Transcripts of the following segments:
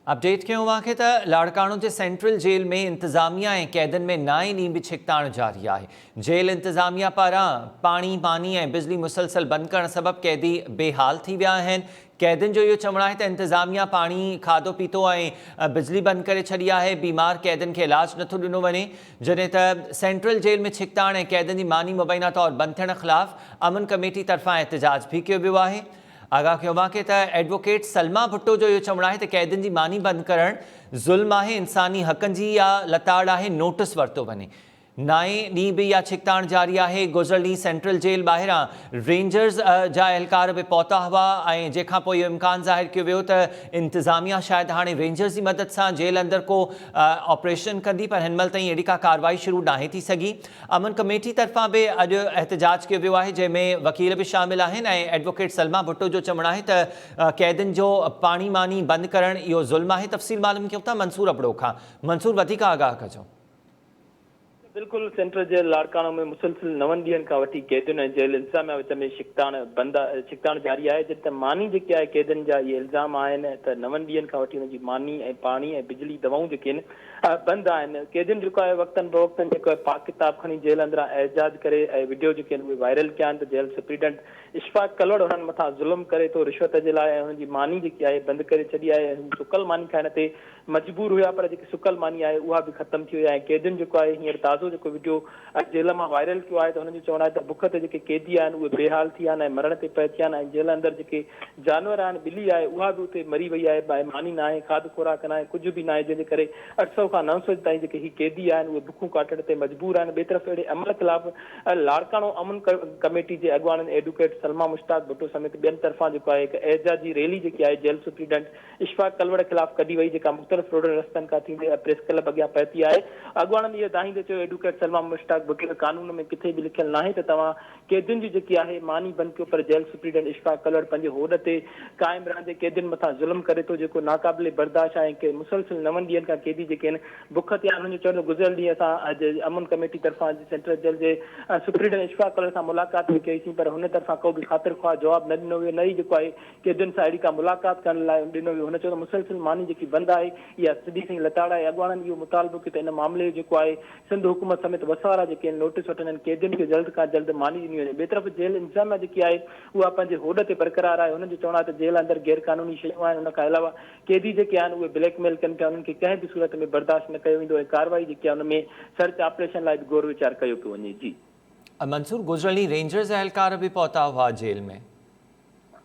Update कयूं वाखे त लाड़काणो जे central jail में इंतज़ामिया ऐं कैदनि में नाएं ॾींहुं बि छिकताण जारी आहे। जेल इंतज़ामिया पारां पाणी पानी ऐं बिजली मुसलसल बंदि करण सबबि कैदी बेहाल थी विया आहिनि। कैदियुनि जो इहो चवणु आहे त इंतज़ामिया पाणी खाधो पीतो ऐं बिजली बंदि करे छॾी आहे। बीमार कैदियुनि खे इलाजु नथो ॾिनो वञे, जॾहिं त सेंट्रल जेल में छिकताण ऐं कैदियुनि जी मानी मुबैना तौरु बंदि थियण ख़िलाफ़ अमन कमेटी तरफ़ां एहतजाज भी कयो वियो आहे। आगाह कयो वाखे त एडवोकेट सलमा भुट्टो जो इहो चवणु आहे त कैदियुनि जी मानी बंदि करणु ज़ुल्म आहे, इंसानी हक़नि जी या लताड़ आहे, नोटिस वरितो वञे। नाएं ॾींहुं बि इहा छिकताण जारी आहे। गुज़िरियल ॾींहुं सेंट्रल जेल ॿाहिरां रेंजर्स जा एहलकार बि पहुता हुआ ऐं जंहिंखां पोइ इहो इम्कानु ज़ाहिर कयो वियो त इंतज़ामिया शायदि हाणे रेंजर्स जी मदद सां जेल अंदरि को ऑपरेशन कंदी, पर हिन महिल ताईं अहिड़ी का कार्रवाई शुरू नाहे थी सघी। अमन कमेटी तरफ़ां बि अॼु एहतजाज कयो वियो आहे, जंहिंमें वकील बि शामिल आहिनि ऐं एडवोकेट सलमा भुट्टो जो चवणु आहे त कैदियुनि जो पाणी मानी बंदि करणु इहो ज़ुल्म आहे। तफ़सील मालूम कयूं था मंसूर अबड़ो खां। मंसूर, वधीक आगाह कजो। बिल्कुल, सेंट्रल जेल लाड़काणो में मुसलसिल 9 ॾींहनि खां वठी कैदियुनि ऐं जेल इंतज़ामिया विच में छिकताण जारी आहे। जिते मानी जेके आहे कैदियुनि जा इहे इल्ज़ाम आहिनि त 9 ॾींहनि खां वठी हुनजी मानी ऐं पाणी ऐं बिजली दवाऊं जेके आहिनि बंदि आहिनि। कैदियुनि जेको आहे वक़्तनि फ़वक़्तनि जेको आहे पाक किताब खणी जेल अंदरां एहजाज करे ऐं वीडियो जेके आहिनि उहे वायरल कया आहिनि त जेल सुप्रीडेंट इशफाक कलवड़ हुननि मथां ज़ुल्म करे थो रिश्वत जे लाइ ऐं हुनजी मानी जेकी आहे बंदि करे छॾी आहे। सुकल मानी खाइण ते मजबूर हुया, पर जेकी सुकल मानी आहे उहा बि ख़तमु थी वई आहे। कैदियुनि जेको आहे हींअर ताज़ो जेको वीडियो जेल मां वायरल कयो आहे त हुननि जो चवणु आहे त बुख ते जेके कैदी आहिनि उहे बेहाल थी विया आहिनि ऐं मरण ते पहुची विया आहिनि ऐं जेल अंदरि जेके जानवर आहिनि, ॿिली आहे उहा बि उते मरी वई आहे। मानी न आहे, खाध खुराक न आहे, कुझु बि न आहे, जंहिंजे करे 800 खां 900 ताईं जेके ही कैदी आहिनि उहे बुखूं काटण ते मजबूर आहिनि। ॿिए तरफ़ अहिड़े अमल ख़िलाफ़ लाड़काणो अमन कमेटी जे अॻवाननि एडवोकेट सलमा मुश्ताक भुट्टो समेत ॿियनि तरफ़ां जेको आहे हिकु एहजाजी रैली जेकी आहे जेल सुप्रीडेंट इशफाक कलवड़ ख़िलाफ़ कढी वई, जेका मुख़्तलिफ़ रोड रस्तनि खां थींदे प्रेस क्लब अॻियां पहुती आहे। अॻवाननि इहो दाहींदे चयो एडवोकेट सलमा मुश्ताक भुट्टो कानून में किथे बि लिखियलु नाहे त तव्हां कैदियुनि जी जेकी आहे मानी बंदि कयो, पर जेल सुप्रीडेंट इशफाक कलवड़ पंहिंजे होद ते क़ाइमु रहंदे कैदियुनि मथां ज़ुल्म करे थो, जेको नाक़ाबिले बर्दाश्त आहे। कि मुसलसिल 9 ॾींहनि खां कैदी जेके आहिनि बुख ते आहिनि। हुननि जो चवणु गुज़िरियल ॾींहुं असां अॼु अमन कमेटी तरफ़ां सेंट्रल जेल जे सुप्रीडेंट इशफाक कलवड़ सां मुलाक़ात बि कईसीं, पर हुन तरफ़ां को बि ख़ातिर ख़्वाह जवाबु न ॾिनो वियो, न ई जेको आहे कैदियुनि सां अहिड़ी का मुलाक़ात करण लाइ ॾिनो वियो। हुन चयो त मुसलसिल मानी जेकी बंदि आहे इहा सिधी सही लताड़ आहे। अॻवाननि इहो मुतालबो कयो त इन मामले जेको आहे सिंध हुकूमत समेत वसवारा जेके आहिनि नोटिस वठनि ऐं कैदियुनि खे जल्द खां जल्द मानी ॾिनी वञे। ॿिए तरफ़ जेल इंतज़ामिया जेकी आहे उहा पंहिंजे होद ते बरक़रार आहे। हुननि जो चवणु आहे त जेल अंदरि गैर क़ानूनी शयूं आहिनि, हुन खां अलावा कैदी जेके आहिनि उहे ब्लैकमेल कनि पिया, उन्हनि खे कंहिं बि सूरत में बर्दाश्त न कयो वेंदो ऐं कार्रवाई जेकी आहे हुन में सर्च ऑपरेशन लाइ बि गौर वीचार कयो पियो वञे। जी मंसूर, गुज़िरियल ॾींहुं रेंजर्स एहलकार बि पहुता हुआ जेल में।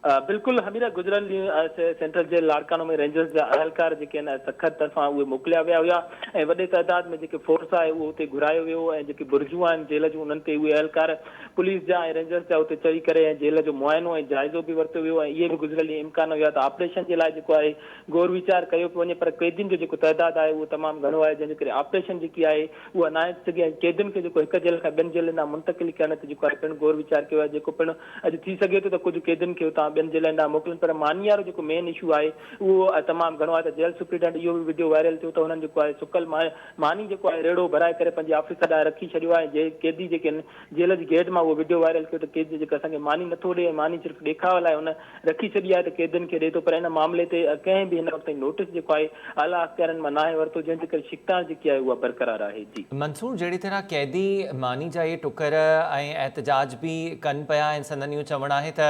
बिल्कुल हमीरा, गुज़िरियल ॾींहुं सेंट्रल जेल लाड़काणो में रेंजर्स जा अहलकार जेके आहिनि सख़त तरफ़ां उहे मोकिलिया विया हुआ ऐं वॾे तइदाद में जेके फोर्स आहे उहो हुते घुरायो वियो ऐं जेके बुर्जूं आहिनि जेल जूं उन्हनि ते उहे अहलकार पुलिस जा ऐं रेंजर्स जा उते चढ़ी करे ऐं जेल जो मुआइनो ऐं जाइज़ो बि वरितो वियो ऐं इहे बि गुज़िरियल ॾींहुं इम्कान हुआ त ऑपरेशन जे लाइ जेको आहे गौर वीचार कयो पियो वञे, पर कैदियुनि जो जेको तइदाद आहे उहो तमामु घणो आहे, जंहिंजे करे ऑपरेशन जेकी आहे उहा न आहे सघे। ऐं कैदियुनि खे जेको हिकु जेल खां ॿियनि जेलनि ॾांहुं मुंतक़िल करण ते जेको आहे पिणु गौर वीचार कयो आहे, जेको पिणु अॼु थी सघे थो त कुझु कैदियुनि खे हुतां ॿियनि जेलनि ॾांहुं मोकिलनि, पर मानी वारो जेको मेन इशू आहे उहो तमामु घणो आहे। त जेल सुप्रीडेंट इहो बि वीडियो वायरल थियो त हुननि जेको आहे सुकल मानी जेको आहे रेड़ो भराए करे पंहिंजे ऑफिस ॾांहुं रखी छॾियो आहे। कैदी जेके आहिनि जेल जी गेट मां उहो वीडियो वायरल कयो त कैदी जेका असांखे मानी नथो ॾे, मानी सिर्फ़ु ॾेखाव लाइ हुन रखी छॾी आहे त कैदियुनि खे ॾे थो, पर हिन मामले ते कंहिं बि हिन वक़्तु ताईं नोटिस जेको आहे आला अख़्तियारनि मां नाहे वरितो, जंहिंजे करे छिकताण जेकी आहे उहा बरक़रार आहे। जी मंसूर, जहिड़ी तरह कैदी मानी जा इहे टुकर ऐं एहतजाज बि कनि पिया ऐं संदनि इहो चवणु आहे त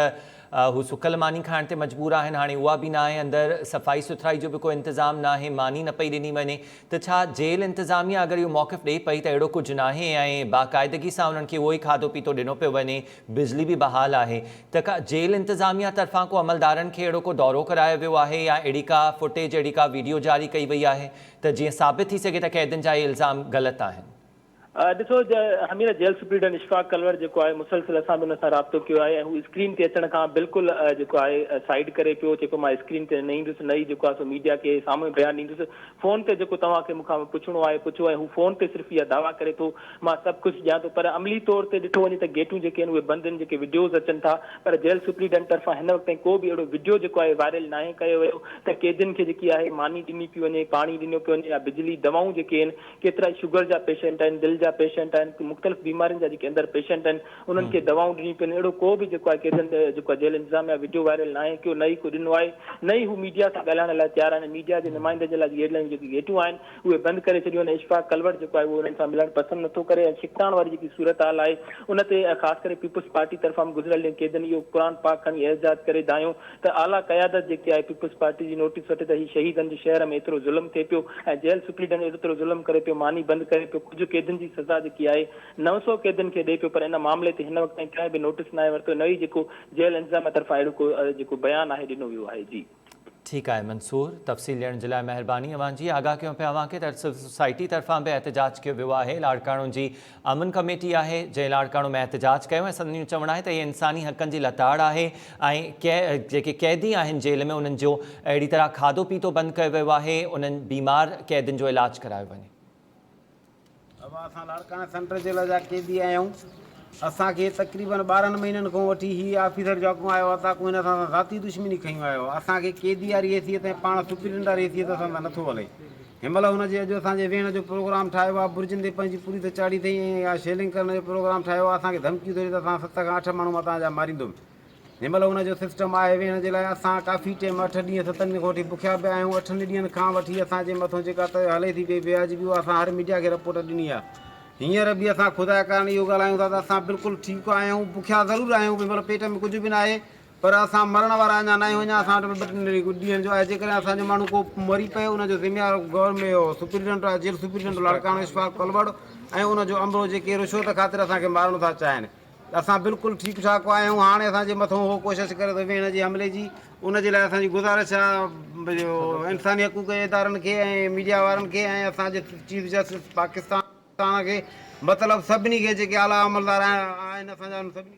हू सुकल मानी खाइण ते मजबूर आहिनि, हाणे उहा बि न आहे, अंदरि सफ़ाई सुथराई जो बि को इंतज़ाम न आहे, मानी न पई ॾिनी वञे, त छा जेल इंतज़ामिया अगरि इहो मौक़िफ़ ॾेई पई त अहिड़ो कुझु न आहे ऐं बाक़ाइदगी सां उन्हनि खे उहो ई खाधो पीतो ॾिनो पियो वञे, बिजली बि बहाल आहे, त का जेल इंतज़ामिया तरफ़ां को अमलदारनि खे अहिड़ो को दौरो करायो वियो आहे या अहिड़ी का फुटेज, अहिड़ी का वीडियो जारी कई वई आहे त जीअं साबित थी सघे त कैदियुनि जा इहे इल्ज़ाम ग़लति आहिनि? ॾिसो, हमीरा जेल सुप्रीडेंट इशफाक कलवड़ जेको आहे मुसलसिल असां बि हुन सां राब्तो कयो आहे ऐं हू स्क्रीन ते अचण खां बिल्कुलु जेको आहे साइड करे पियो, जेको मां स्क्रीन ते न ईंदुसि, न ई जेको आहे सो मीडिया खे साम्हूं बयानु ॾींदुसि। फ़ोन ते जेको तव्हांखे मूंखां पुछिणो आहे पुछो ऐं हू फ़ोन ते सिर्फ़ु इहा दावा करे थो मां सभु कुझु ॼाण थो, पर अमली तौर ते ॾिठो वञे त गेटूं जेके आहिनि उहे बंदि आहिनि, जेके वीडियोज़ अचनि था, पर जेल सुप्रीडेंट तरफ़ां हिन वक़्त ताईं को बि अहिड़ो वीडियो जेको आहे वायरल न आहे कयो वियो त कैदियुनि खे जेकी आहे मानी ॾिनी पई वञे, पाणी ॾिनो पियो वञे या बिजली दवाऊं जेके आहिनि, केतिरा शुगर जा पेशेंट आहिनि, दिलि जा पेशेंट आहिनि, मुख़्तलिफ़ बीमारियुनि जा जेके अंदरि पेशेंट आहिनि उन्हनि खे दवाऊं ॾिनियूं पियूं। अहिड़ो को बि जेको आहे कैदनि जेको आहे जेल इंतिज़ामिया वीडियो वायरल न आहे कि नई को ॾिनो आहे, नई हू मीडिया सां ॻाल्हाइण लाइ तयारु आहिनि। मीडिया जे नुमाइंदे जे लाइ एयरलाइन जेकी गेटूं आहिनि उहे बंदि करे छॾियूं आहिनि। इशफाक़ कलवट जेको आहे उहो उन्हनि सां मिलणु पसंदि नथो करे ऐं छिकताण वारी जेकी सूरत हाल आहे उन ते ख़ासि करे पीपुल्स पार्टी तरफ़ां गुज़िरियल ॾींहं कैदनि इहो क़ुर पाक खणी एहजाज करे दायूं त आला क़यादत जेकी आहे पीपुल्स पार्टी जी नोटिस वठे त ही शहीदनि जे शहर में एतिरो ज़ुल्म थिए पियो ऐं जेल सुप्रीडेंट एतिरो ज़ुल्म करे पियो, मानी बंदि करे पियो, कुझु कैदनि जी सज़ा जेकी आहे 900 कैदनि खे ॾे पियो, पर इन मामले ते हिन वक़्त ताईं कंहिं बि नोटिस न आहे वरितो। नई जेको जेल इंतिज़ामिया तरफ़ां अहिड़ो को जेको बयानु आहे ॾिनो वियो आहे। जी ठीक है मंसूर, तफ़सील ॾियण जे लाइ महिरबानी। अवांजी आगाह कयूं पिया अवांखे त सिविल सोसाइटी तरफ़ां बि एहतजाज कयो वियो आहे। लाड़काणो जी अमन कमेटी आहे जंहिं लाड़काणो में एहतजाज कयो ऐं संदन चवणु आहे त इहे इंसानी हक़नि जी लताड़ आहे ऐं जेके कैदी आहिनि जेल में उन्हनि जो अहिड़ी तरह खाधो पीतो बंदि कयो वियो आहे, उन्हनि बीमार कैदियुनि जो इलाज करायो वञे। अब असां लाड़काणा सेंट्रल जेल जा कैदी आहियूं। असांखे तक़रीबन 12 महीननि खां वठी ही ऑफिसर जेको आयो आहे ताको हिन सां ज़ाती दुश्मनी खयूं आयो। असांखे कैदी वारी हैसियत ऐं पाण सुप्रीडेंट वारी हैसियत सां नथो हले। हिनमहिल हुनजे अॼु असांजे वेहण जो प्रोग्राम ठाहियो आहे, बुर्जनि ते पंहिंजी पूरी त चाढ़ी अथई ऐं शेलिंग करण जो प्रोग्राम ठाहियो आहे। असांखे धमकियूं ॾेई त असां 7 खां 8 माण्हू मां तव्हांजा मारींदुमि। हिनमहिल हुनजो सिस्टम आहे वेहण जे लाइ। असां काफ़ी टाइम 8 ॾींहं 7 ॾींहं खां वठी बुखिया पिया आहियूं। 8 ॾींहंनि खां वठी असांजे मथां जेका त हले थी पई बेवाजिबी उहा असां हर मीडिया खे रिपोर्ट ॾिनी आहे। हींअर बि असां ख़ुदा कारण इहो ॻाल्हायूं था त असां बिल्कुलु ठीकु आहियूं, बुखिया ज़रूरु आहियूं, मतिलबु पेट में कुझु बि न आहे, पर असां मरण वारा अञा न आहियूं। अञा असां वटि 2 ॾींहंनि जो आहे। जेकॾहिं असांजो माण्हू को मरी पए उनजो ज़िम्मेवार गवर्नमेंट सुप्रीडेंट आहे, जेल सुप्रीडेंट लाड़काणो इशफाक़ कलवड़ ऐं उनजो अमरो जेके रिश्वत ख़ातिर असांखे मारणु था चाहिनि। असां बिल्कुलु ठीकु ठाकु आहियूं। हाणे असांजे मथां उहो कोशिशि करे थो वेहण जे हमले जी, उनजे लाइ असांजी गुज़ारिश आहे इंसानी हक़ूक़ जे इदारनि खे ऐं मीडिया वारनि खे ऐं असांजे चीफ जस्टिस पाकिस्तान खे, मतिलबु सभिनी खे जेके आला अमलदार आहिनि असांजा सभिनी